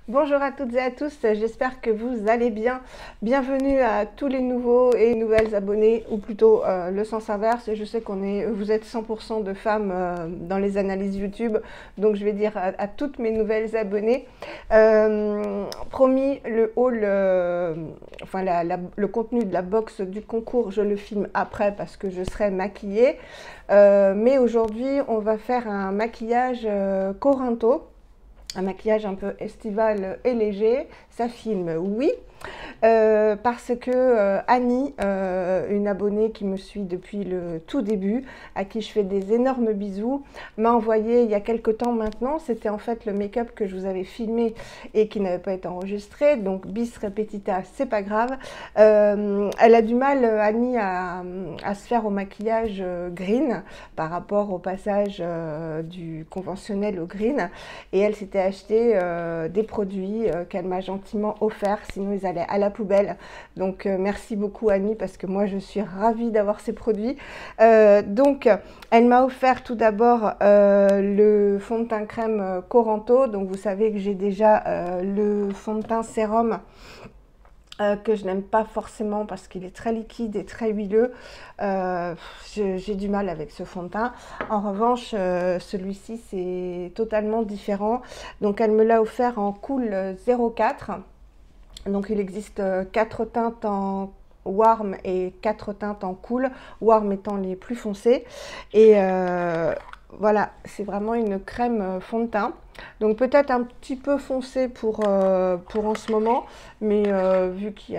Bonjour à toutes et à tous, j'espère que vous allez bien. Bienvenue à tous les nouveaux et nouvelles abonnés, ou plutôt le sens inverse. Je sais vous êtes 100% de femmes dans les analyses YouTube, donc je vais dire à toutes mes nouvelles abonnées. Promis, le haul, le contenu de la box du concours, je le filme après parce que je serai maquillée. Mais aujourd'hui, on va faire un maquillage Corinto. Un maquillage un peu estival et léger, ça filme, oui, parce que Annie, une abonnée qui me suit depuis le tout début, à qui je fais des énormes bisous, m'a envoyé il y a quelques temps maintenant, c'était en fait le make-up que je vous avais filmé et qui n'avait pas été enregistré, donc bis repetita, c'est pas grave. Elle a du mal, Annie, à se faire au maquillage green par rapport au passage du conventionnel au green, et elle s'était acheté des produits qu'elle m'a gentiment offerts, sinon ils allaient à la poubelle. Donc merci beaucoup Annie, parce que moi je suis ravie d'avoir ces produits. Donc elle m'a offert tout d'abord le fond de teint crème Corinto. Donc vous savez que j'ai déjà le fond de teint sérum que je n'aime pas forcément parce qu'il est très liquide et très huileux. J'ai du mal avec ce fond de teint. En revanche, celui-ci c'est totalement différent. Donc elle me l'a offert en Cool 04. Donc il existe 4 teintes en warm et 4 teintes en cool, warm étant les plus foncées. Et voilà, c'est vraiment une crème fond de teint. Donc peut-être un petit peu foncé pour en ce moment, mais vu qu'il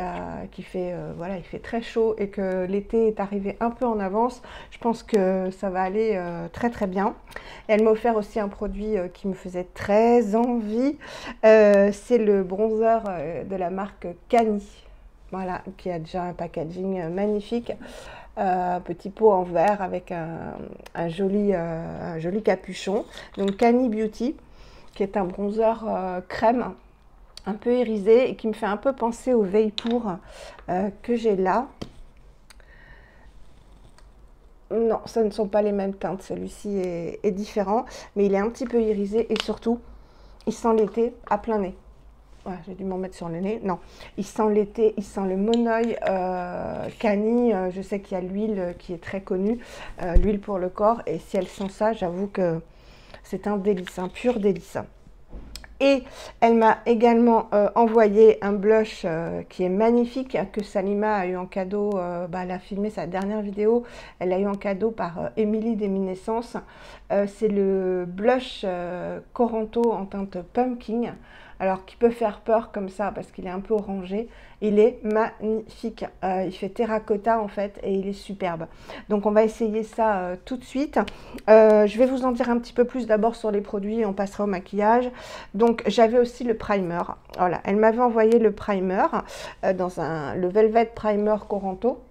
fait, voilà, il fait très chaud et que l'été est arrivé un peu en avance, je pense que ça va aller très très bien. Et elle m'a offert aussi un produit qui me faisait très envie, c'est le bronzer de la marque Cani. Voilà, qui a déjà un packaging magnifique. Petit pot en verre avec un joli capuchon. Donc Cani Beauty, qui est un bronzer crème un peu irisé et qui me fait un peu penser au Vapor que j'ai là. Non, ce ne sont pas les mêmes teintes, celui-ci est différent, mais il est un petit peu irisé et surtout, il sent l'été à plein nez. Ouais, j'ai dû m'en mettre sur le nez. Non, il sent l'été, il sent le monoeil Cani. Je sais qu'il y a l'huile qui est très connue, l'huile pour le corps. Et si elle sent ça, j'avoue que c'est un délice, un pur délice. Et elle m'a également envoyé un blush qui est magnifique, que Salima a eu en cadeau. Elle a filmé sa dernière vidéo, elle l'a eu en cadeau par Émilie d'Eminescence. C'est le blush Corinto en teinte Pumpkin. Alors, qui peut faire peur comme ça parce qu'il est un peu orangé. Il est magnifique. Il fait terracotta en fait et il est superbe. Donc, on va essayer ça tout de suite. Je vais vous en dire un petit peu plus d'abord sur les produits et on passera au maquillage. Donc, j'avais aussi le primer. Voilà, elle m'avait envoyé le primer dans le Velvet Primer Corinto.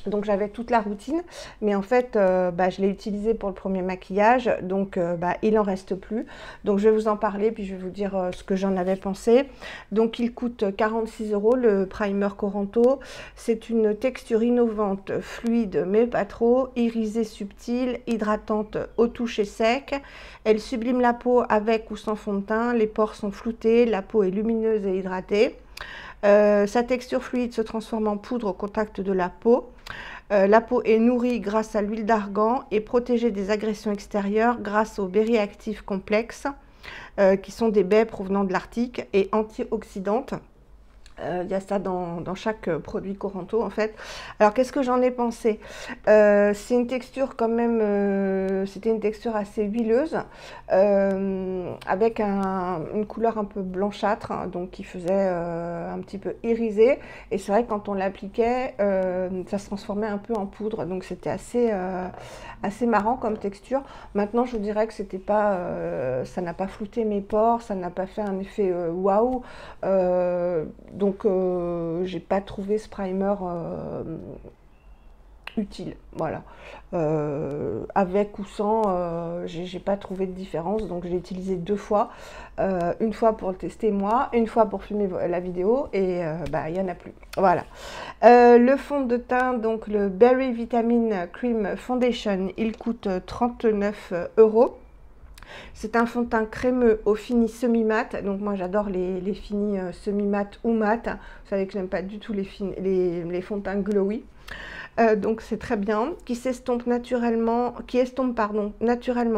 Donc j'avais toute la routine, mais en fait je l'ai utilisé pour le premier maquillage, donc il en reste plus. Donc je vais vous en parler, puis je vais vous dire ce que j'en avais pensé. Donc il coûte 46 € le primer Corinto. C'est une texture innovante, fluide mais pas trop, irisée subtile, hydratante au toucher sec. Elle sublime la peau avec ou sans fond de teint, les pores sont floutés, la peau est lumineuse et hydratée. Sa texture fluide se transforme en poudre au contact de la peau. La peau est nourrie grâce à l'huile d'argan et protégée des agressions extérieures grâce aux berries actives complexes, qui sont des baies provenant de l'Arctique et antioxydantes. Il y a ça dans chaque produit Corinto en fait. Alors qu'est-ce que j'en ai pensé? C'est une texture quand même, c'était une texture assez huileuse, avec une couleur un peu blanchâtre, hein, donc qui faisait un petit peu irisé. Et c'est vrai que quand on l'appliquait, ça se transformait un peu en poudre, donc c'était assez marrant comme texture. Maintenant je vous dirais que c'était pas, ça n'a pas flouté mes pores, ça n'a pas fait un effet waouh. Donc j'ai pas trouvé ce primer utile, voilà. Avec ou sans, j'ai pas trouvé de différence, donc je l'ai utilisé 2 fois. Une fois pour le tester moi, une fois pour filmer la vidéo, et il y en a plus. Voilà. Le fond de teint, donc le Berry Vitamin Cream Foundation, il coûte 39 €. C'est un fond de teint crémeux au fini semi-mat. Donc moi j'adore les finis semi-mat ou mat. Vous savez que j'aime pas du tout les fonds de teint glowy. Donc c'est très bien, qui estompe naturellement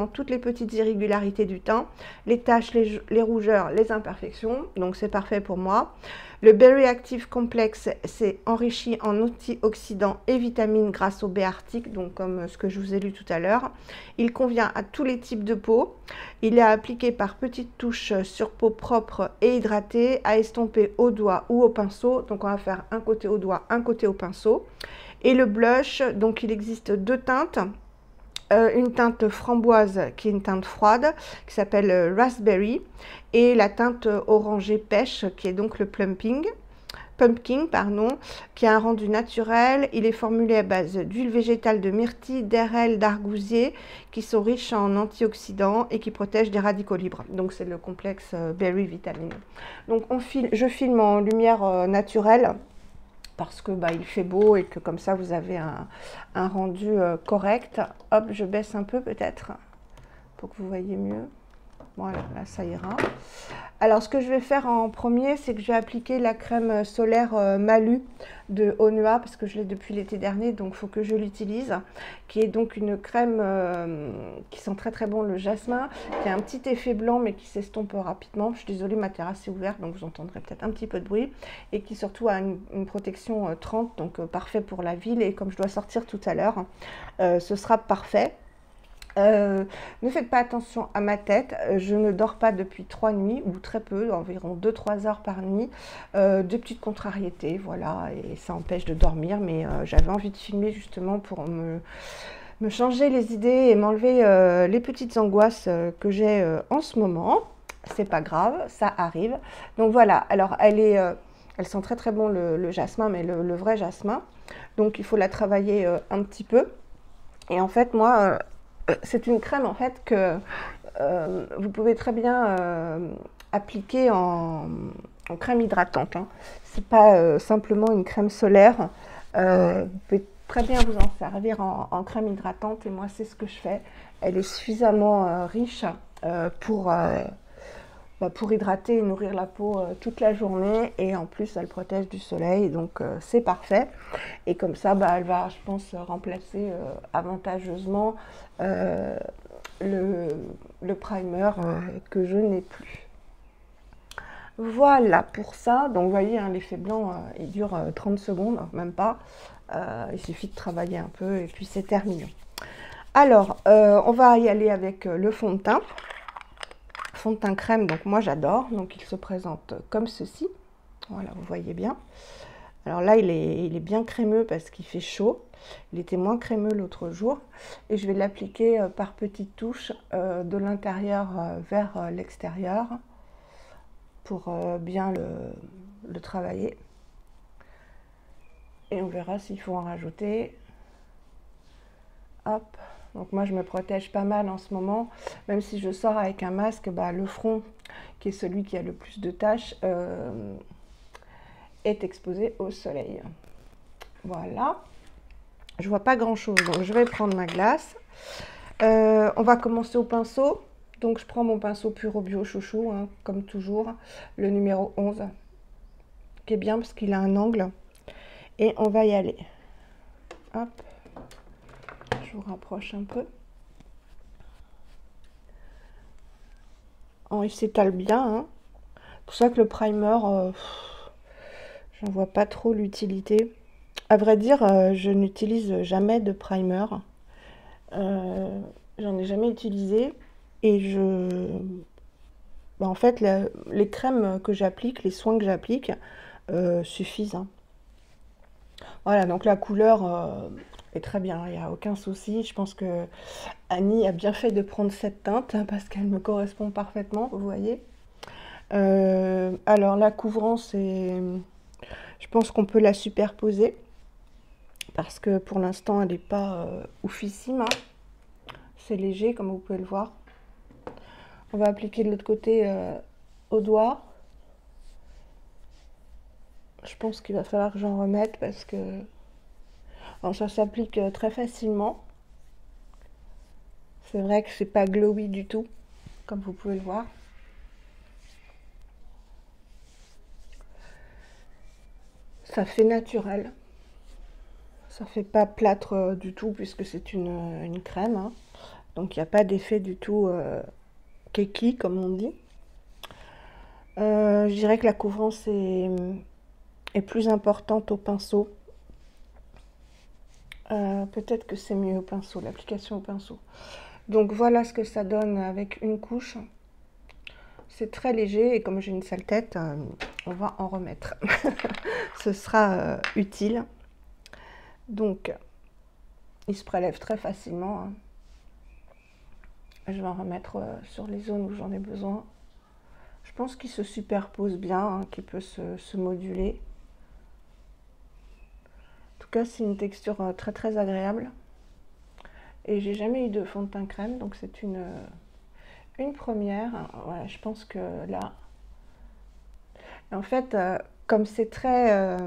toutes les petites irrégularités du teint, les taches, les rougeurs, les imperfections, donc c'est parfait pour moi. Le Berry Active Complex, c'est enrichi en antioxydants et vitamines grâce au B Arctic, donc comme ce que je vous ai lu tout à l'heure. Il convient à tous les types de peau. Il est appliqué par petites touches sur peau propre et hydratée, à estomper au doigt ou au pinceau. Donc on va faire un côté au doigt, un côté au pinceau. Et le blush, donc il existe deux teintes. Une teinte framboise qui est une teinte froide qui s'appelle Raspberry et la teinte orangée pêche qui est donc le pumpkin qui a un rendu naturel. Il est formulé à base d'huile végétale de myrtille, d'airelle, d'argousier qui sont riches en antioxydants et qui protègent des radicaux libres. Donc c'est le complexe Berry Vitamine. Donc je filme en lumière naturelle parce que il fait beau et que comme ça vous avez un rendu correct. Hop, je baisse un peu peut-être pour que vous voyez mieux. Voilà, là ça ira. Alors ce que je vais faire en premier, c'est que je vais appliquer la crème solaire Malu de Onua parce que je l'ai depuis l'été dernier, donc il faut que je l'utilise, qui est donc une crème qui sent très très bon le jasmin, qui a un petit effet blanc mais qui s'estompe rapidement. Je suis désolée, ma terrasse est ouverte donc vous entendrez peut-être un petit peu de bruit, et qui surtout a une protection 30, donc parfait pour la ville, et comme je dois sortir tout à l'heure, ce sera parfait. Ne faites pas attention à ma tête, je ne dors pas depuis 3 nuits, ou très peu, environ 2-3 heures par nuit, de petites contrariétés, voilà, et ça empêche de dormir, mais j'avais envie de filmer justement pour me changer les idées et m'enlever les petites angoisses que j'ai en ce moment. C'est pas grave, ça arrive. Donc voilà, alors elle sent très très bon le jasmin, mais le vrai jasmin, donc il faut la travailler un petit peu, et en fait moi... c'est une crème en fait que vous pouvez très bien appliquer en crème hydratante. Hein. C'est pas simplement une crème solaire. Vous pouvez très bien vous en servir en crème hydratante, et moi c'est ce que je fais. Elle est suffisamment riche pour hydrater et nourrir la peau toute la journée, et en plus elle protège du soleil, donc c'est parfait. Et comme ça elle va, je pense, remplacer avantageusement le primer que je n'ai plus. Voilà pour ça. Donc vous voyez, hein, l'effet blanc il dure 30 secondes, même pas. Il suffit de travailler un peu et puis c'est terminé. Alors on va y aller avec le fond de teint. Fond de teint crème, donc moi j'adore, donc il se présente comme ceci, voilà, vous voyez bien. Alors là il est bien crémeux parce qu'il fait chaud, il était moins crémeux l'autre jour, et je vais l'appliquer par petites touches de l'intérieur vers l'extérieur pour bien le travailler, et on verra s'il faut en rajouter. Hop. Donc moi je me protège pas mal en ce moment, même si je sors avec un masque, le front, qui est celui qui a le plus de taches, est exposé au soleil. Voilà, je vois pas grand chose, donc je vais prendre ma glace. On va commencer au pinceau, donc je prends mon pinceau Puro Bio Chouchou, hein, comme toujours, le numéro 11, qui est bien parce qu'il a un angle, et on va y aller. Hop. Je vous rapproche un peu. Oh, il s'étale bien. Hein. C'est pour ça que le primer, j'en vois pas trop l'utilité. À vrai dire, je n'utilise jamais de primer. J'en ai jamais utilisé. Et en fait, les crèmes que j'applique, les soins que j'applique, suffisent. Hein. Voilà, donc la couleur... est très bien, il n'y a aucun souci. Je pense que Annie a bien fait de prendre cette teinte parce qu'elle me correspond parfaitement, vous voyez. Alors la couvrance, je pense qu'on peut la superposer parce que pour l'instant elle n'est pas oufissime. Hein. C'est léger comme vous pouvez le voir. On va appliquer de l'autre côté au doigt. Je pense qu'il va falloir que j'en remette parce que... Alors ça s'applique très facilement. C'est vrai que c'est pas glowy du tout. comme vous pouvez le voir. Ça fait naturel. Ça fait pas plâtre du tout puisque c'est une crème. Hein. Donc il n'y a pas d'effet du tout keki comme on dit. Je dirais que la couvrance est plus importante au pinceau. Peut-être que c'est mieux au pinceau, l'application au pinceau. Donc voilà ce que ça donne avec une couche. C'est très léger et comme j'ai une sale tête, on va en remettre. Ce sera utile. Donc, il se prélève très facilement. Hein. Je vais en remettre sur les zones où j'en ai besoin. Je pense qu'il se superpose bien, hein, qu'il peut se moduler. En tout cas, c'est une texture très très agréable. Et j'ai jamais eu de fond de teint crème, donc c'est une première. Voilà, je pense que là... En fait, comme c'est très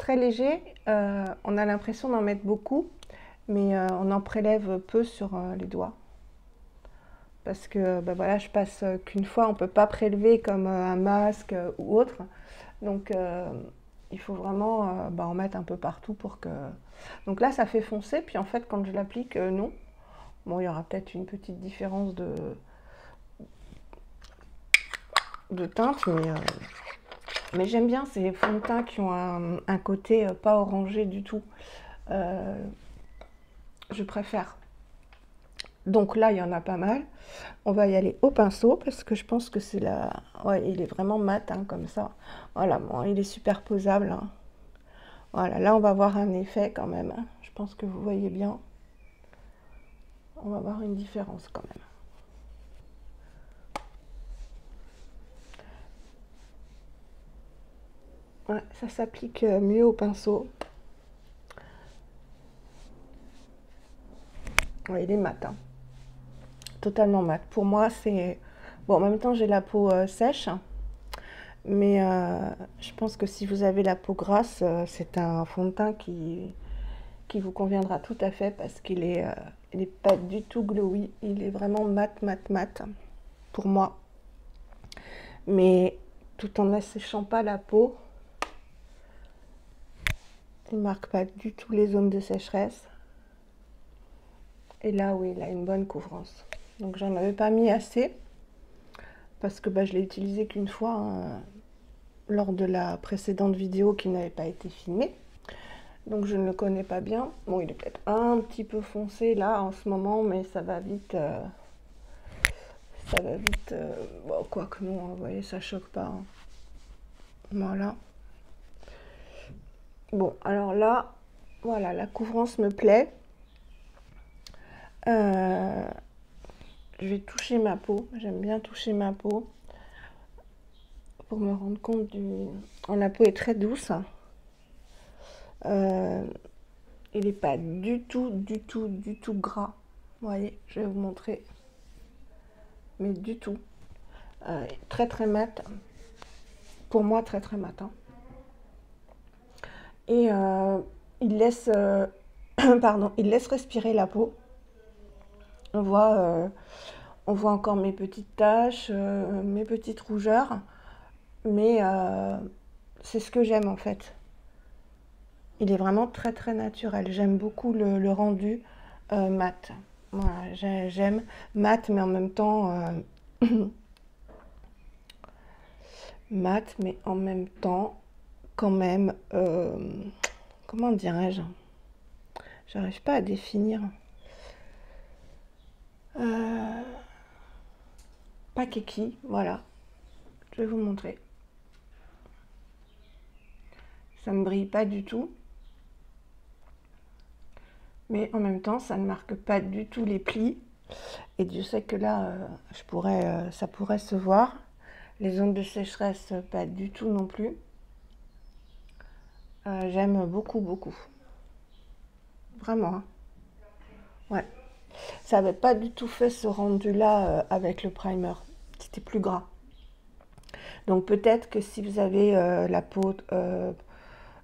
léger, on a l'impression d'en mettre beaucoup, mais on en prélève peu sur les doigts. Parce que bah voilà, je passe qu'une fois, on ne peut pas prélever comme un masque ou autre. Donc il faut vraiment en mettre un peu partout pour que... Donc là, ça fait foncer, puis en fait, quand je l'applique, non. Bon, il y aura peut-être une petite différence de teinte, mais j'aime bien ces fonds de teint qui ont un côté pas orangé du tout. Je préfère. Donc là, il y en a pas mal. On va y aller au pinceau parce que je pense que c'est la... Ouais, il est vraiment mat, hein, comme ça. Voilà, bon, il est superposable. Hein. Voilà, là, on va voir un effet quand même. Hein. Je pense que vous voyez bien. On va voir une différence quand même. Ouais, ça s'applique mieux au pinceau. Ouais, il est mat. Hein. Totalement mat. Pour moi, c'est... Bon, en même temps, j'ai la peau sèche. Mais je pense que si vous avez la peau grasse, c'est un fond de teint qui vous conviendra tout à fait parce qu'il est pas du tout glowy. Il est vraiment mat, mat, mat pour moi. Mais tout en n'asséchant pas la peau, il ne marque pas du tout les zones de sécheresse. Et là, oui, il a une bonne couvrance. Donc, j'en avais pas mis assez parce que je l'ai utilisé qu'une fois hein, lors de la précédente vidéo qui n'avait pas été filmée. Donc, je ne le connais pas bien. Bon, il est peut-être un petit peu foncé là en ce moment, mais ça va vite. Ça va vite. Bon, quoi que non, vous voyez, ça choque pas. Hein. Voilà. Bon, alors là, voilà, la couvrance me plaît. Je vais toucher ma peau. J'aime bien toucher ma peau pour me rendre compte du... La peau est très douce. Il n'est pas du tout gras. Vous voyez, je vais vous montrer. Mais du tout. Très très mat. Pour moi, très très mat. Hein. Et il laisse... pardon, il laisse respirer la peau. On voit encore mes petites taches, mes petites rougeurs, mais c'est ce que j'aime en fait. Il est vraiment très très naturel. J'aime beaucoup le rendu mat. Voilà, j'aime mat, mais en même temps mat, mais en même temps quand même. Comment dirais-je? J'arrive pas à définir. Pas keki, voilà. Je vais vous montrer. Ça ne brille pas du tout. Mais en même temps, ça ne marque pas du tout les plis. Et Dieu sait que là, ça pourrait se voir. Les zones de sécheresse, pas du tout non plus. J'aime beaucoup, beaucoup. Vraiment. Hein. Ouais. Ça n'avait pas du tout fait ce rendu-là avec le primer. C'était plus gras. Donc peut-être que si vous avez la peau,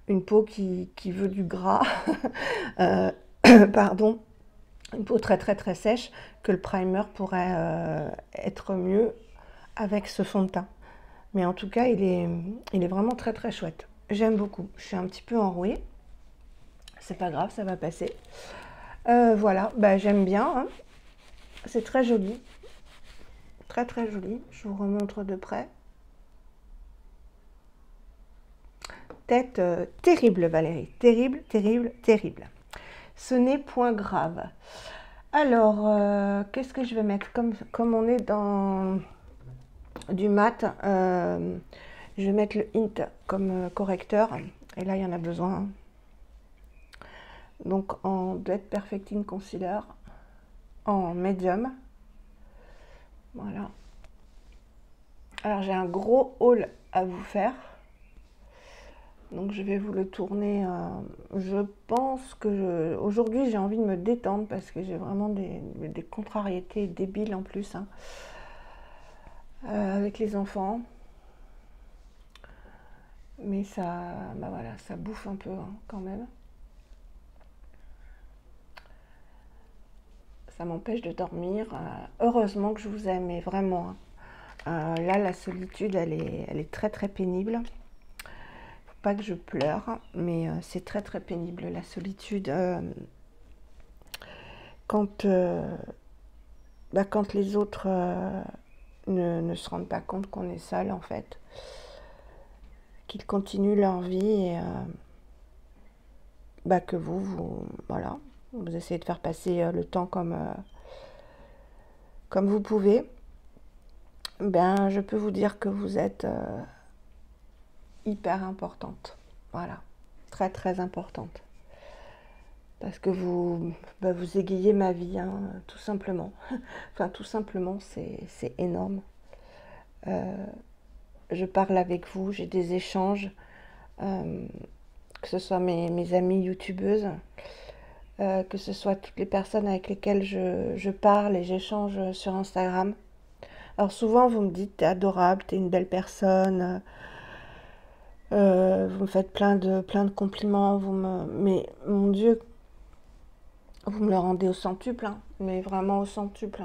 une peau qui veut du gras, pardon, une peau très très très sèche, que le primer pourrait être mieux avec ce fond de teint. Mais en tout cas, il est vraiment très très chouette. J'aime beaucoup. Je suis un petit peu enrouée. C'est pas grave, ça va passer. Voilà, bah, j'aime bien. Hein. C'est très joli. Très très joli. Je vous remontre de près. Tête terrible, Valérie. Terrible, terrible, terrible. Ce n'est point grave. Alors, qu'est-ce que je vais mettre comme on est dans du mat, je vais mettre le Hint comme correcteur. Et là, il y en a besoin. Donc, en Duet Perfecting Concealer, en médium. Voilà. Alors, j'ai un gros haul à vous faire. Donc, je vais vous le tourner. Je pense que aujourd'hui, j'ai envie de me détendre parce que j'ai vraiment des contrariétés débiles en plus. Hein. Avec les enfants. Mais ça, bah voilà, ça bouffe un peu hein, quand même. Ça m'empêche de dormir. Heureusement que je vous aime, mais vraiment. Hein. Là, la solitude, elle est très très pénible. Faut pas que je pleure, mais c'est très très pénible la solitude. Quand les autres ne se rendent pas compte qu'on est seul en fait, qu'ils continuent leur vie et que voilà, vous essayez de faire passer le temps comme vous pouvez. Ben, je peux vous dire que vous êtes hyper importante. Voilà, très très importante. Parce que vous égayez ma vie, hein, tout simplement. Enfin, tout simplement, c'est énorme. Je parle avec vous, j'ai des échanges, que ce soit mes amies youtubeuses, que ce soit toutes les personnes avec lesquelles je parle et j'échange sur Instagram. Alors souvent, vous me dites, t'es adorable, t'es une belle personne, vous me faites plein de compliments, mais mon Dieu, vous me le rendez au centuple, hein, mais vraiment au centuple.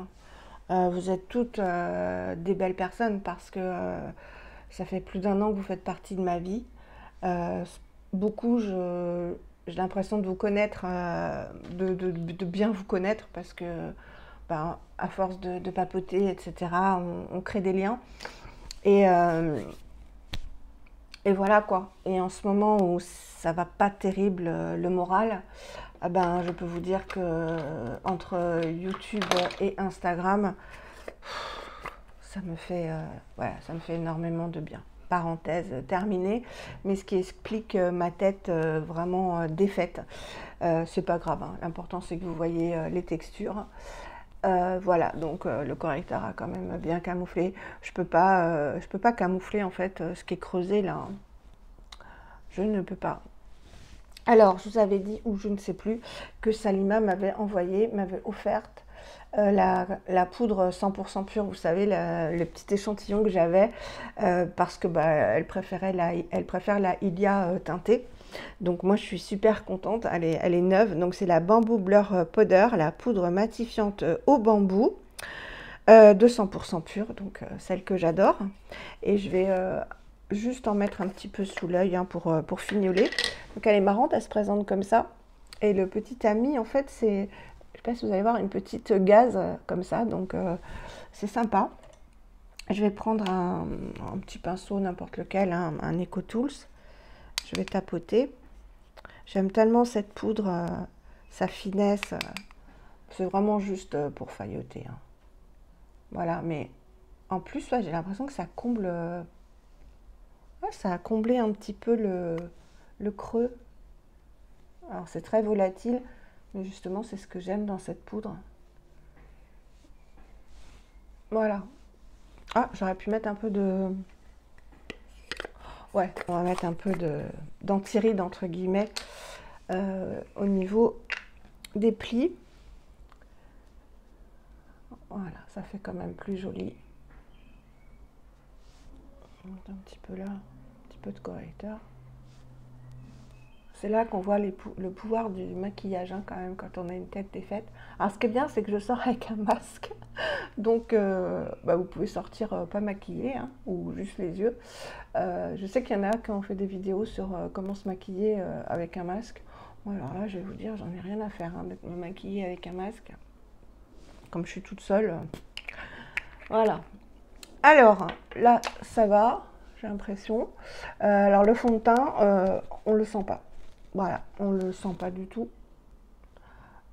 Hein. Vous êtes toutes des belles personnes parce que ça fait plus d'1 an que vous faites partie de ma vie. Beaucoup, j'ai l'impression de vous connaître, de bien vous connaître parce que à force de papoter, etc., on crée des liens. Et voilà quoi. Et en ce moment où ça va pas terrible le moral, je peux vous dire que entre YouTube et Instagram, ça me fait énormément de bien. Parenthèse terminée, mais ce qui explique ma tête vraiment défaite. C'est pas grave, hein. L'important c'est que vous voyez les textures. Voilà, donc le correcteur a quand même bien camouflé. Je peux pas camoufler en fait ce qui est creusé là. Hein. Je ne peux pas. Alors, je vous avais dit, ou je ne sais plus, que Salima m'avait offerte la poudre 100% pure, vous savez, le petit échantillon que j'avais, parce que elle préfère la Ilia teintée. Donc moi je suis super contente, elle est neuve. Donc c'est la Bamboo Blur Powder, la poudre matifiante au bambou, de 100% pure, donc celle que j'adore. Et je vais juste en mettre un petit peu sous l'œil hein, pour fignoler. Donc elle est marrante, elle se présente comme ça. Et le petit ami, en fait, c'est, je sais pas si vous allez voir, une petite gaze comme ça. Donc c'est sympa. Je vais prendre un petit pinceau, n'importe lequel, hein, un EcoTools. Je vais tapoter. J'aime tellement cette poudre, sa finesse. C'est vraiment juste pour failloter. Hein. Voilà, mais en plus, ouais, j'ai l'impression que ça comble... ouais, ça a comblé un petit peu le creux. Alors c'est très volatile, mais justement c'est ce que j'aime dans cette poudre. Voilà. Ah, j'aurais pu mettre un peu de... Ouais, on va mettre un peu d'antiride entre guillemets au niveau des plis. Voilà, ça fait quand même plus joli. Un petit peu là, un petit peu de correcteur. C'est là qu'on voit le pouvoir du maquillage, hein, quand même, quand on a une tête défaite. Alors, ce qui est bien, c'est que je sors avec un masque. Donc, vous pouvez sortir pas maquillé, hein, ou juste les yeux. Je sais qu'il y en a qui ont fait des vidéos sur comment se maquiller avec un masque. Bon, alors là, je vais vous dire, j'en ai rien à faire, hein, de me maquiller avec un masque. Comme je suis toute seule. Voilà. Alors, là, ça va, j'ai l'impression. Alors, le fond de teint, on ne le sent pas. Voilà, on ne le sent pas du tout.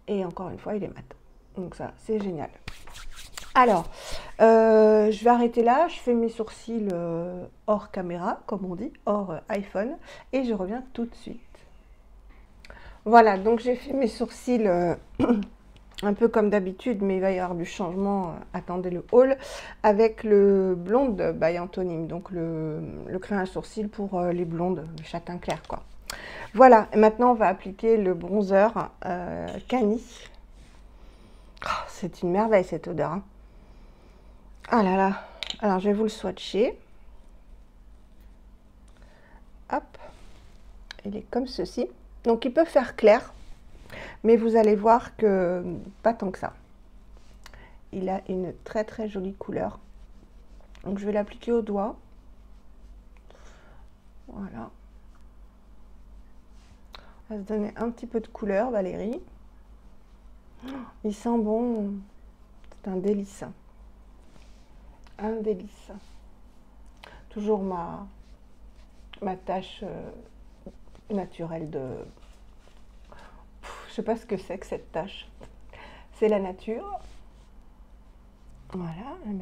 Et encore une fois, il est mat. Donc ça, c'est génial. Alors, je vais arrêter là. Je fais mes sourcils hors caméra, comme on dit, hors iPhone. Et je reviens tout de suite. Voilà, donc j'ai fait mes sourcils un peu comme d'habitude, mais il va y avoir du changement. Attendez le haul. Avec le blonde by Antonym. Donc le crayon à sourcils pour les blondes, les châtains clairs, quoi. Voilà, et maintenant on va appliquer le bronzer Cani. Oh, c'est une merveille cette odeur. Hein. Ah là là. Alors je vais vous le swatcher. Hop. Il est comme ceci. Donc il peut faire clair, mais vous allez voir que pas tant que ça. Il a une très très jolie couleur. Donc je vais l'appliquer au doigt. Voilà. On va se donner un petit peu de couleur, Valérie. Il sent bon. C'est un délice. Un délice. Toujours ma tâche naturelle de... Je sais pas ce que c'est que cette tâche. C'est la nature. Voilà. Vous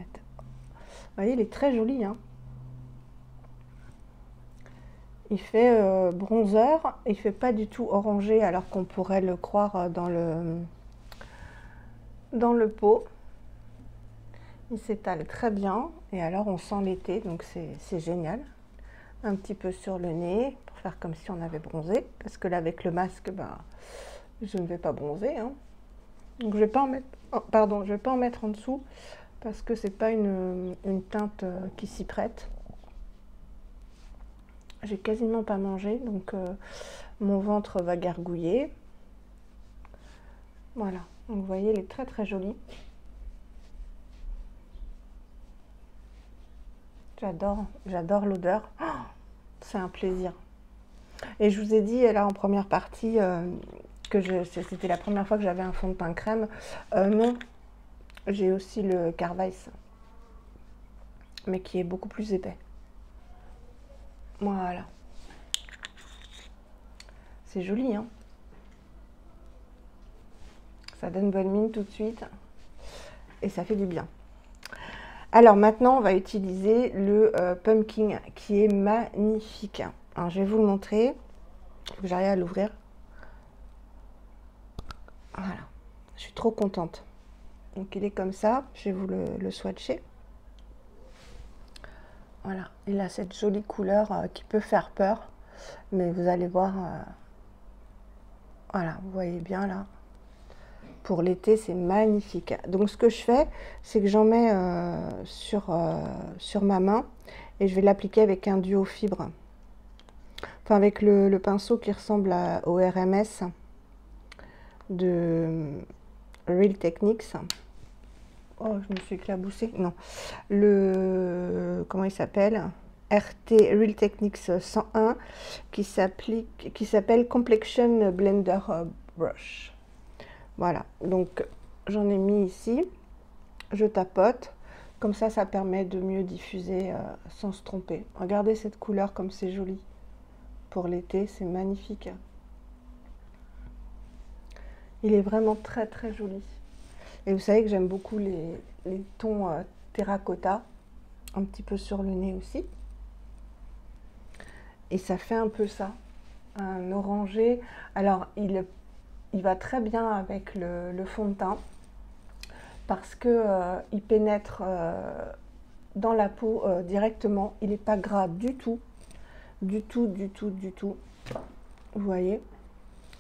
voyez, il est très joli. Hein. Il fait bronzer. Il fait pas du tout orangé alors qu'on pourrait le croire dans le pot. Il s'étale très bien et alors on sent l'été, donc c'est génial. Un petit peu sur le nez pour faire comme si on avait bronzé, parce que là avec le masque, je ne vais pas bronzer. Hein. Donc je vais pas en mettre, je vais pas en mettre en dessous parce que c'est pas une teinte qui s'y prête. J'ai quasiment pas mangé, donc mon ventre va gargouiller. Voilà, donc vous voyez, il est très très joli. J'adore l'odeur. Oh, c'est un plaisir. Et je vous ai dit là en première partie que c'était la première fois que j'avais un fond de teint crème. Non, j'ai aussi le Carvice, mais qui est beaucoup plus épais. Voilà. C'est joli, hein. Ça donne bonne mine tout de suite. Et ça fait du bien. Alors maintenant, on va utiliser le Pumpkin qui est magnifique. Alors je vais vous le montrer. Faut que j'arrive à l'ouvrir. Voilà. Je suis trop contente. Donc il est comme ça. Je vais vous le swatcher. Voilà. Il a cette jolie couleur qui peut faire peur. Mais vous allez voir. Voilà, vous voyez bien là. Pour l'été, c'est magnifique. Donc ce que je fais, c'est que j'en mets sur ma main et je vais l'appliquer avec un duo fibre. Enfin avec le pinceau qui ressemble au RMS de Real Techniques. Oh, je me suis éclaboussée. Non. Comment il s'appelle? RT Real Techniques 101 qui s'appelle Complexion Blender Brush. Voilà, donc j'en ai mis ici, je tapote, comme ça permet de mieux diffuser sans se tromper. Regardez cette couleur comme c'est joli. Pour l'été, c'est magnifique. Il est vraiment très très joli. Et vous savez que j'aime beaucoup les tons terracotta, un petit peu sur le nez aussi. Et ça fait un peu ça, un orangé. Alors il va très bien avec le fond de teint parce que il pénètre dans la peau directement. Il n'est pas gras du tout, du tout, du tout, du tout. Vous voyez?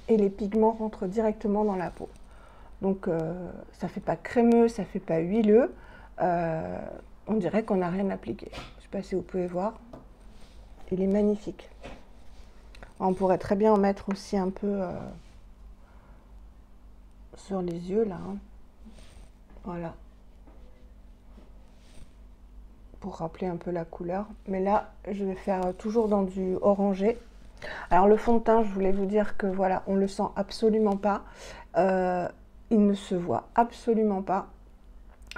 Et les pigments rentrent directement dans la peau. Donc ça fait pas crémeux, ça fait pas huileux. On dirait qu'on n'a rien appliqué. Je ne sais pas si vous pouvez voir. Il est magnifique. On pourrait très bien en mettre aussi un peu sur les yeux là, hein. Voilà, pour rappeler un peu la couleur. Mais là, je vais faire toujours dans du orangé. Alors le fond de teint, je voulais vous dire que voilà, on le sent absolument pas. Il ne se voit absolument pas.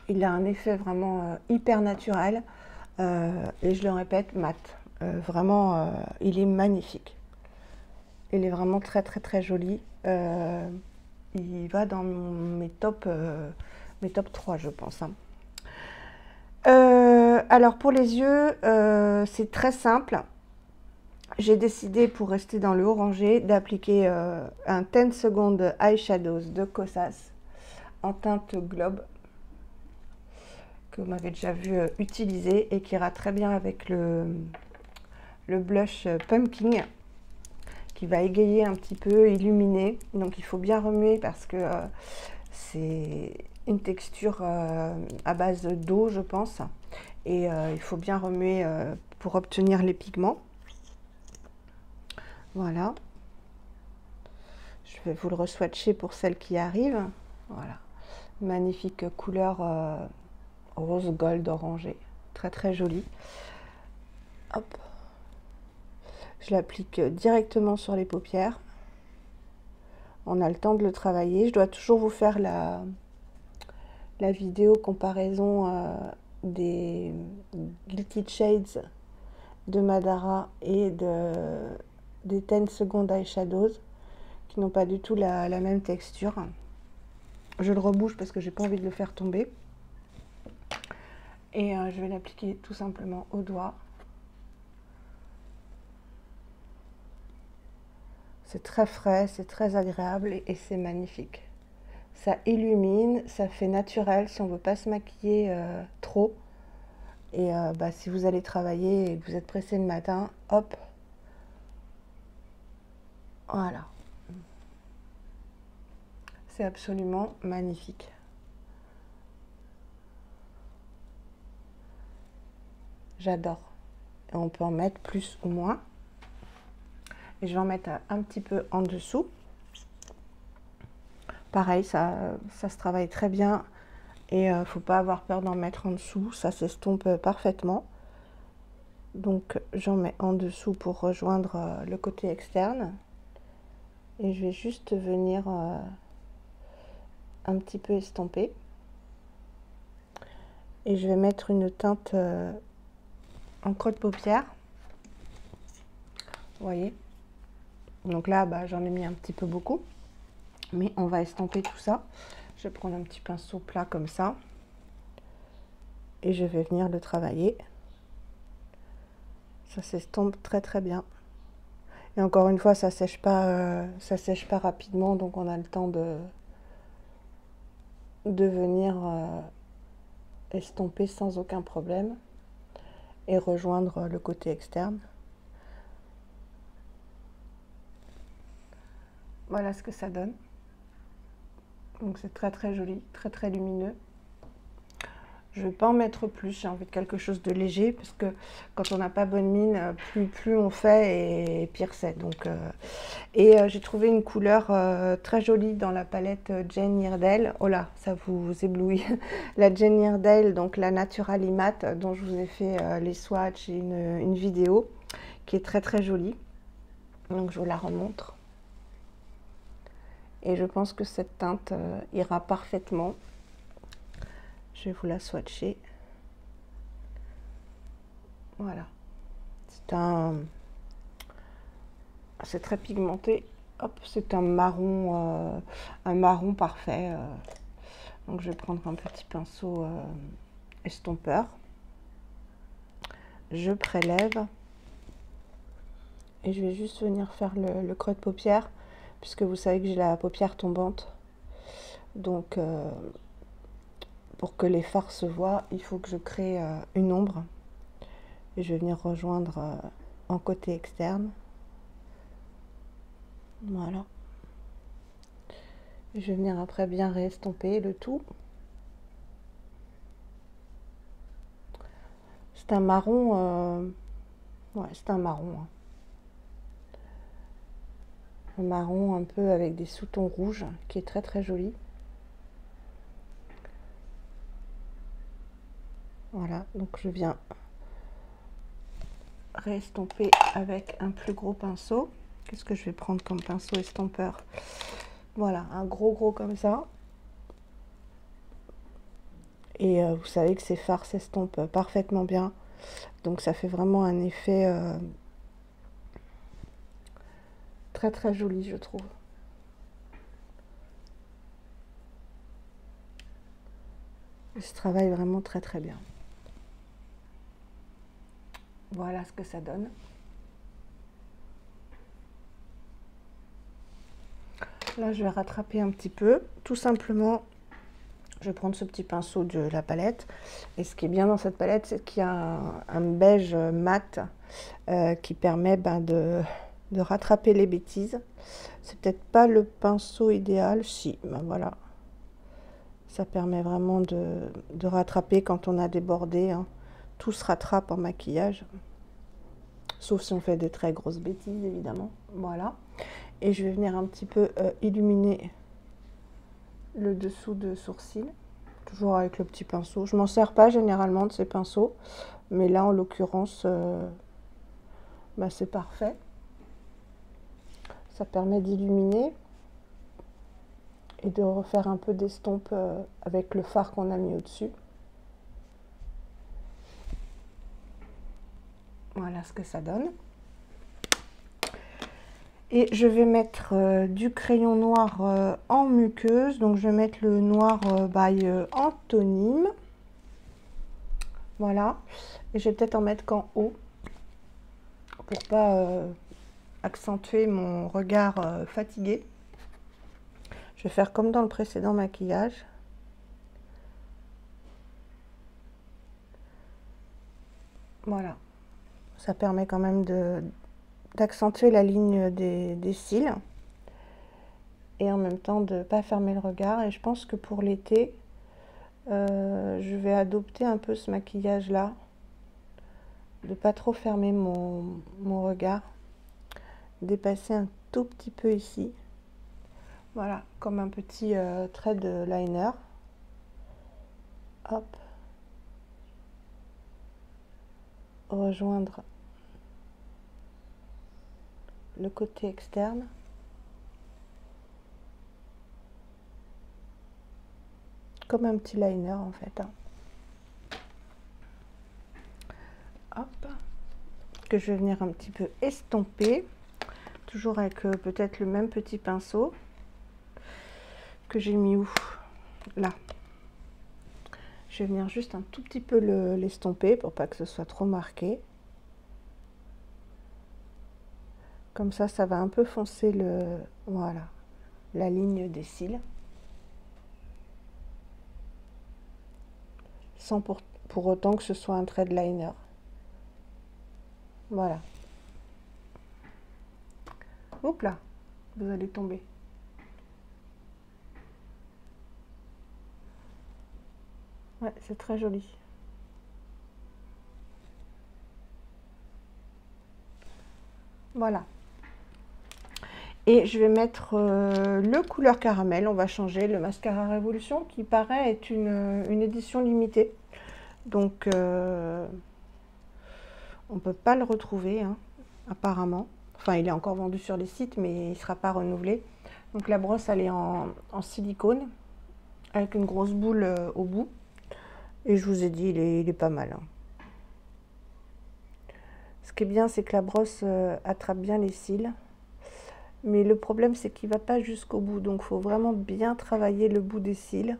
Il a un effet vraiment hyper naturel. Et je le répète, mat. Vraiment, il est magnifique. Il est vraiment très très très joli. Il va dans mes top 3, je pense, hein. Alors pour les yeux, c'est très simple. J'ai décidé, pour rester dans le orangé, d'appliquer un 10 secondes eyeshadows de Kosas en teinte globe, que vous m'avez déjà vu utiliser et qui ira très bien avec le blush Pumpkin, qui va égayer un petit peu, illuminer. Donc il faut bien remuer parce que c'est une texture à base d'eau, je pense. Et il faut bien remuer pour obtenir les pigments. Voilà. Je vais vous le re-swatcher pour celle qui arrive. Voilà. Magnifique couleur rose gold orangé. Très très jolie. Hop. Je l'applique directement sur les paupières. On a le temps de le travailler. Je dois toujours vous faire la vidéo comparaison des Guilty Shades de Madara et des 10 secondes eyeshadows qui n'ont pas du tout la même texture. Je le rebouche parce que j'ai pas envie de le faire tomber. Et je vais l'appliquer tout simplement au doigt. C'est très frais, c'est très agréable et c'est magnifique. Ça illumine, ça fait naturel si on ne veut pas se maquiller trop. Et si vous allez travailler et que vous êtes pressé le matin, hop, voilà. C'est absolument magnifique. J'adore. Et on peut en mettre plus ou moins. Et je vais en mettre un petit peu en dessous. Pareil, ça se travaille très bien. Et il ne faut pas avoir peur d'en mettre en dessous. Ça s'estompe parfaitement. Donc j'en mets en dessous pour rejoindre le côté externe. Et je vais juste venir un petit peu estomper. Et je vais mettre une teinte en creux de paupière. Vous voyez? Donc là, j'en ai mis un petit peu beaucoup. Mais on va estomper tout ça. Je vais prendre un petit pinceau plat comme ça. Et je vais venir le travailler. Ça s'estompe très très bien. Et encore une fois, ça sèche pas rapidement. Donc on a le temps de venir estomper sans aucun problème. Et rejoindre le côté externe. Voilà ce que ça donne. Donc c'est très très joli, très très lumineux. Je ne vais pas en mettre plus, j'ai envie de quelque chose de léger parce que quand on n'a pas bonne mine, plus on fait et pire c'est. Donc, j'ai trouvé une couleur très jolie dans la palette Jane Iredale. Oh là, ça vous éblouit. La Jane Iredale, donc la Naturally Matte, dont je vous ai fait les swatchs et une vidéo qui est très très jolie. Donc je vous la remontre. Et je pense que cette teinte ira parfaitement. Je vais vous la swatcher. Voilà. C'est très pigmenté. Hop, c'est un marron parfait. Donc je vais prendre un petit pinceau estompeur. Je prélève. Et je vais juste venir faire le creux de paupière, puisque vous savez que j'ai la paupière tombante. Donc, pour que les fards se voient, il faut que je crée une ombre. Et je vais venir rejoindre en côté externe. Voilà. Et je vais venir après bien réestomper le tout. C'est un marron. Ouais, c'est un marron, hein. un marron un peu avec des sous-tons rouges qui est très très joli. Voilà, donc je viens réestomper avec un plus gros pinceau. Qu'est-ce que je vais prendre comme pinceau estompeur? Voilà, un gros comme ça. Et vous savez que ces fards s'estompent parfaitement bien. Donc ça fait vraiment un effet très très joli, je trouve. Il se travaille vraiment très très bien. Voilà ce que ça donne. Là, je vais rattraper un petit peu. Tout simplement, je vais prendre ce petit pinceau de la palette. Et ce qui est bien dans cette palette, c'est qu'il y a un beige mat qui permet de rattraper les bêtises. C'est peut-être pas le pinceau idéal. Si, ben voilà. Ça permet vraiment de rattraper quand on a débordé. Hein. Tout se rattrape en maquillage. Sauf si on fait de très grosses bêtises, évidemment. Voilà. Et je vais venir un petit peu illuminer le dessous de sourcil. Toujours avec le petit pinceau. Je m'en sers pas généralement de ces pinceaux. Mais là, en l'occurrence, bah, c'est parfait. Ça permet d'illuminer et de refaire un peu d'estompe avec le fard qu'on a mis au-dessus. Voilà ce que ça donne. Et je vais mettre du crayon noir en muqueuse. Donc je vais mettre le noir by Antonime. Voilà. Et je vais peut-être en mettre qu'en haut. Pour pas accentuer mon regard fatigué. Je vais faire comme dans le précédent maquillage. Voilà. Ça permet quand même d'accentuer la ligne des cils et en même temps de ne pas fermer le regard. Et je pense que pour l'été, je vais adopter un peu ce maquillage là, de pas trop fermer mon regard, dépasser un tout petit peu ici, voilà, comme un petit trait de liner. Hop, rejoindre le côté externe. Comme un petit liner en fait. Hein. Hop, que je vais venir un petit peu estomper, toujours avec peut-être le même petit pinceau que j'ai mis où? Là. Je vais venir juste un tout petit peu l'estomper pour pas que ce soit trop marqué. Comme ça va un peu foncer voilà, la ligne des cils. Sans pour autant que ce soit un trait de liner. Voilà. Hop là, vous allez tomber. Ouais, c'est très joli. Voilà. Et je vais mettre le couleur caramel. On va changer le mascara Révolution qui paraît être une édition limitée. Donc, on ne peut pas le retrouver, hein, apparemment. Enfin, il est encore vendu sur les sites, mais il ne sera pas renouvelé. Donc, la brosse, elle est en silicone, avec une grosse boule au bout. Et je vous ai dit, il est pas mal. Hein. Ce qui est bien, c'est que la brosse attrape bien les cils. Mais le problème, c'est qu'il ne va pas jusqu'au bout. Donc, il faut vraiment bien travailler le bout des cils.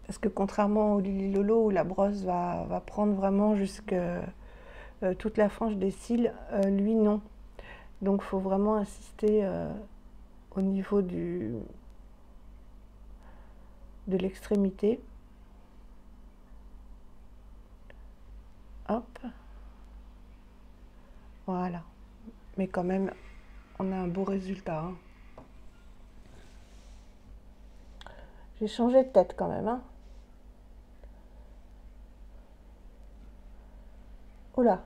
Parce que contrairement au Lily Lolo, où la brosse va prendre vraiment jusque toute la frange des cils, lui, non. Donc, il faut vraiment insister au niveau de l'extrémité. Hop. Voilà. Mais quand même, on a un beau résultat. Hein. J'ai changé de tête quand même. Hein. Oh là,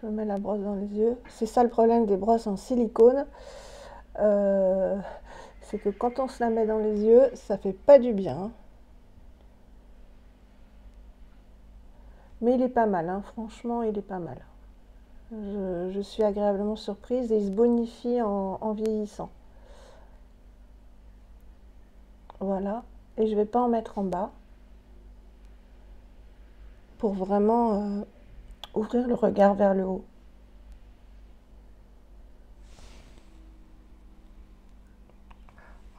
Je me mets la brosse dans les yeux. C'est ça le problème des brosses en silicone. C'est que quand on se la met dans les yeux, ça fait pas du bien. Mais il est pas mal, hein. Franchement, il est pas mal. Je suis agréablement surprise et il se bonifie en vieillissant. Voilà. Et je vais pas en mettre en bas pour vraiment ouvrir le regard vers le haut.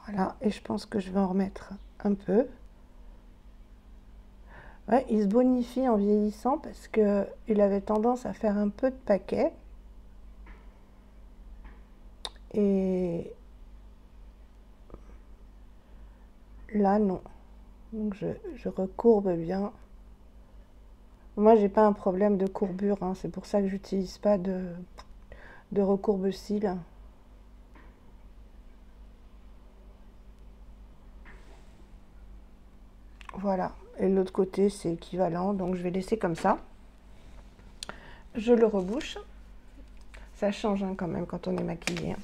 Voilà, et je pense que je vais en remettre un peu. Ouais, il se bonifie en vieillissant parce qu'il avait tendance à faire un peu de paquet. Et là, non. Donc je recourbe bien. Moi, j'ai pas un problème de courbure, hein. C'est pour ça que j'utilise pas de recourbe-cils. Voilà. Et l'autre côté, c'est équivalent. Donc, je vais laisser comme ça. Je le rebouche. Ça change, hein, quand même quand on est maquillé, hein.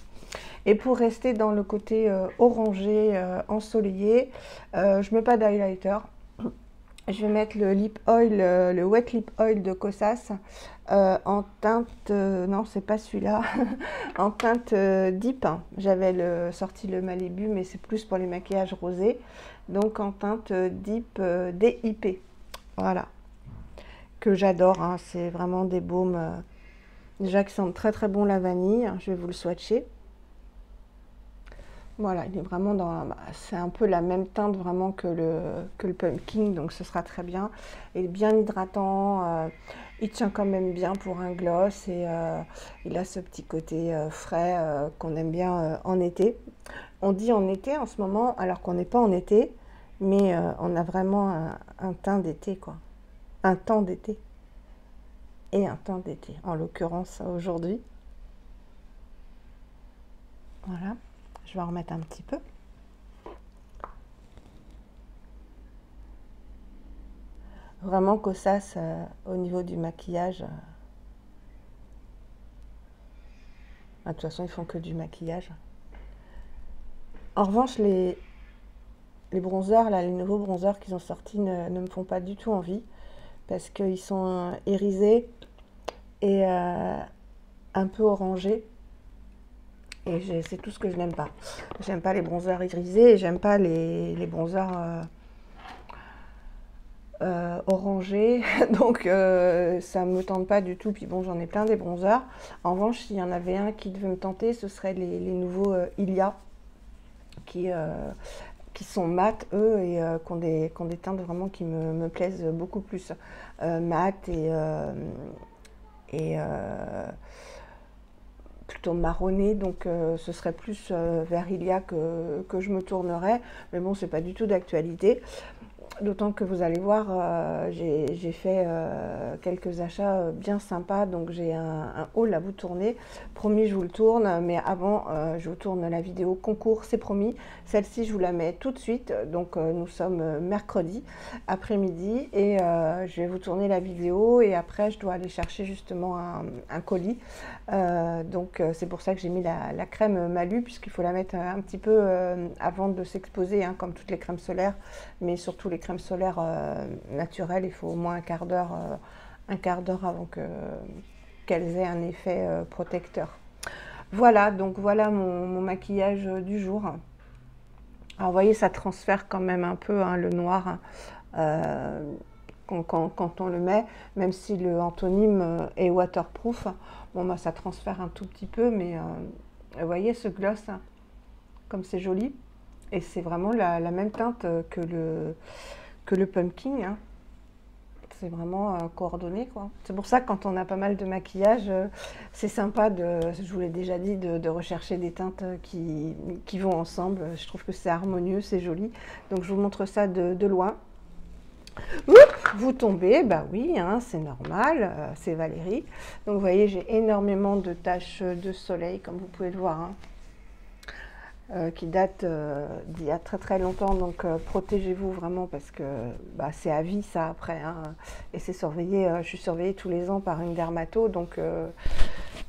Et pour rester dans le côté orangé, ensoleillé, je mets pas d'highlighter. Je vais mettre le lip oil, le wet lip oil de Kosas en teinte, non c'est pas celui-là, en teinte deep. J'avais sorti le Malibu, mais c'est plus pour les maquillages rosés. Donc en teinte deep DIP, voilà, que j'adore, hein. C'est vraiment des baumes déjà qui sentent très très bon la vanille. Je vais vous le swatcher. Voilà, il est vraiment dans... c'est un peu la même teinte vraiment que le pumpkin, donc ce sera très bien. Il est bien hydratant, il tient quand même bien pour un gloss et il a ce petit côté frais qu'on aime bien en été. On dit en été en ce moment, alors qu'on n'est pas en été, mais on a vraiment un teint d'été, quoi. Un temps d'été. Et un teint d'été, en l'occurrence aujourd'hui. Voilà. Je vais en remettre un petit peu. Vraiment Kosas au niveau du maquillage. De toute façon, ils font que du maquillage. En revanche, les bronzers, là, les nouveaux bronzers qu'ils ont sortis ne me font pas du tout envie. Parce qu'ils sont irisés et un peu orangés. Et c'est tout ce que je n'aime pas. J'aime pas les bronzers irisés et j'aime pas les bronzers orangés. Donc ça me tente pas du tout. Puis bon, j'en ai plein des bronzers. En revanche, s'il y en avait un qui devait me tenter, ce serait les nouveaux Ilia qui sont mat, eux, et qui ont des teintes vraiment qui me plaisent beaucoup plus. Mat et plutôt marronné, donc ce serait plus vers Ilia que je me tournerais, mais bon, c'est pas du tout d'actualité. D'autant que vous allez voir, j'ai fait quelques achats bien sympas, donc j'ai un haul à vous tourner. Promis, je vous le tourne, mais avant, je vous tourne la vidéo concours, c'est promis. Celle-ci, je vous la mets tout de suite, donc nous sommes mercredi après-midi, et je vais vous tourner la vidéo, et après, je dois aller chercher justement un colis. Donc c'est pour ça que j'ai mis la crème Malu, puisqu'il faut la mettre un petit peu avant de s'exposer, hein, comme toutes les crèmes solaires, mais surtout les crèmes solaires naturelles, il faut au moins un quart d'heure avant qu'elles aient un effet protecteur. Voilà, donc voilà mon maquillage du jour. Alors vous voyez, ça transfère quand même un peu, hein, le noir quand on le met, même si le Antonyme est waterproof. Bon, bah, ça transfère un tout petit peu, mais vous voyez ce gloss, hein, comme c'est joli. Et c'est vraiment la même teinte que le pumpkin, hein. C'est vraiment coordonné, quoi. C'est pour ça que quand on a pas mal de maquillage, c'est sympa, je vous l'ai déjà dit, de rechercher des teintes qui vont ensemble. Je trouve que c'est harmonieux, c'est joli. Donc je vous montre ça de loin. Oups, vous tombez, bah oui, hein, c'est normal, c'est Valérie. Donc vous voyez, j'ai énormément de taches de soleil, comme vous pouvez le voir, hein. qui date d'il y a très très longtemps, donc protégez-vous vraiment parce que c'est à vie ça après, hein, et c'est surveillé, je suis surveillée tous les ans par une dermato, donc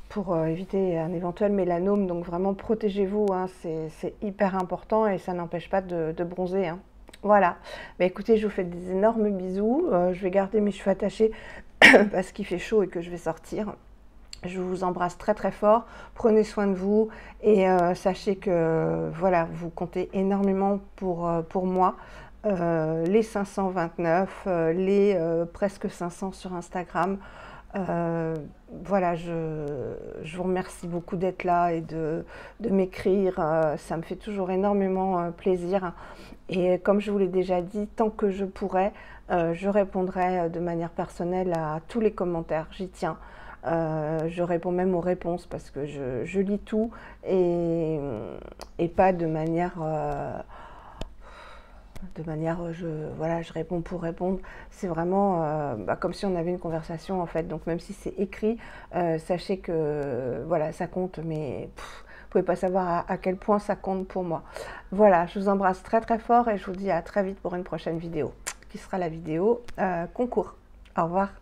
pour éviter un éventuel mélanome, donc vraiment protégez-vous, hein, c'est hyper important et ça n'empêche pas de bronzer, hein. Voilà, écoutez, je vous fais des énormes bisous, je vais garder mes cheveux attachés parce qu'il fait chaud et que je vais sortir. Je vous embrasse très très fort, prenez soin de vous et sachez que voilà, vous comptez énormément pour moi. Les 529, les presque 500 sur Instagram. Voilà, je vous remercie beaucoup d'être là et de m'écrire, ça me fait toujours énormément plaisir. Et comme je vous l'ai déjà dit, tant que je pourrai, je répondrai de manière personnelle à tous les commentaires, j'y tiens. Je réponds même aux réponses parce que je lis tout et pas de manière, voilà, je réponds pour répondre. C'est vraiment comme si on avait une conversation en fait. Donc même si c'est écrit, sachez que voilà, ça compte, mais vous pouvez pas savoir à quel point ça compte pour moi. Voilà, je vous embrasse très très fort et je vous dis à très vite pour une prochaine vidéo qui sera la vidéo concours. Au revoir.